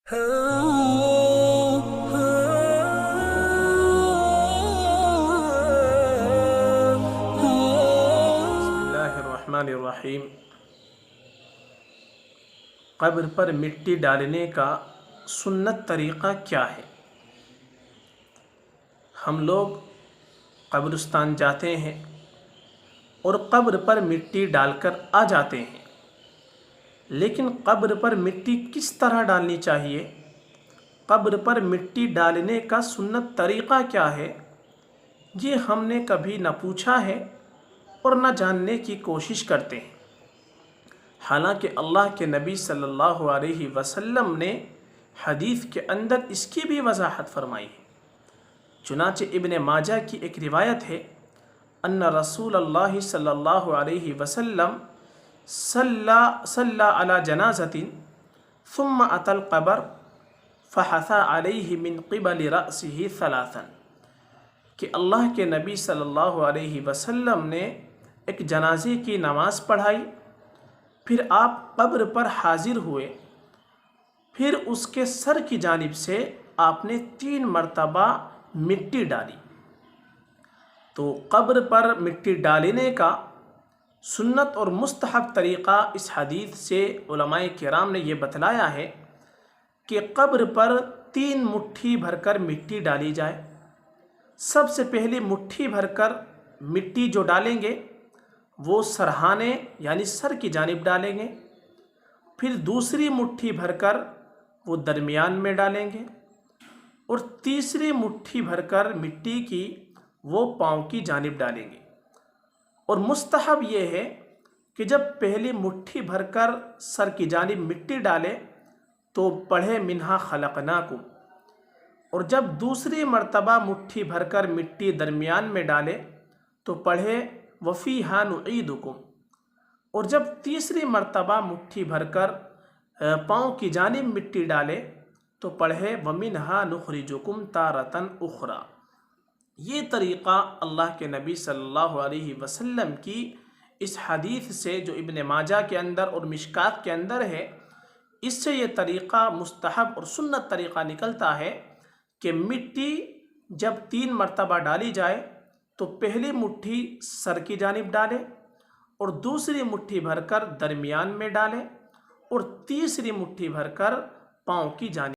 Bismillahirrahmanirrahim. قبر پر مٹی ڈالنے کا سنت طریقہ کیا ہے؟ ہم لوگ قبرستان جاتے ہیں اور قبر پر مٹی ڈال کر آ جاتے ہیں، لیکن قبر پر مٹی کس طرح ڈالنی چاہیے؟ قبر پر مٹی ڈالنے کا سنت طریقہ کیا ہے؟ یہ ہم نے کبھی نہ پوچھا ہے اور نہ جاننے کی کوشش کرتے ہیں، حالانکہ اللہ کے نبی صلی اللہ علیہ وسلم نے حدیث کے اندر اس کی بھی وضاحت فرمائی ہے۔ چنانچہ ابن ماجہ کی ایک روایت ہے، ان رسول اللہ صلی اللہ علیہ وسلم صلی علی جنازۃ ثم اتى القبر فحثى علیہ من قبل رأسہ ثلاثا، کہ اللہ کے نبی صلی اللہ علیہ وسلم نے ایک جنازے کی نماز پڑھائی، پھر آپ قبر پر حاضر ہوئے، پھر اس کے سر کی جانب سے آپ نے 3 مرتبہ مٹی ڈالی۔ تو قبر پر مٹی ڈالنے کا سنت اور مستحب طریقہ اس حدیث سے علماء کرام نے یہ بتلایا ہے کہ قبر پر 3 مٹھی بھر کر مٹی ڈالی جائے۔ سب سے پہلی مٹھی بھر کر مٹی جو ڈالیں گے وہ سرہانے یعنی سر کی جانب ڈالیں گے، پھر دوسری مٹھی بھر کر وہ درمیان میں ڈالیں گے، اور تیسری مٹھی بھر کر مٹی کی وہ پاؤں کی جانب ڈالیں گے۔ اور مستحب یہ ہے کہ جب پہلی مٹھی بھر کر سر کی جانب مٹی ڈالے تو پڑھے منہا خلقناکم، اور جب دوسری مرتبہ مٹھی بھر کر مٹی درمیان میں ڈالے تو پڑھے وفیہا نعیدکم، اور جب تیسری مرتبہ مٹھی بھر کر پاؤں کی جانب مٹی ڈالے تو پڑھے ومنہا نخرجکم تارۃ اخری۔ یہ طریقہ اللہ کے نبی صلی اللہ علیہ وسلم کی اس حدیث سے جو ابن ماجہ کے اندر اور مشکات کے اندر ہے، اس سے یہ طریقہ مستحب اور سنت طریقہ نکلتا ہے کہ مٹی جب 3 مرتبہ ڈالی جائے تو پہلی مٹھی سر کی جانب ڈالے، اور دوسری مٹھی بھر کر درمیان میں ڈالے، اور تیسری مٹھی بھر کر پاؤں کی جانب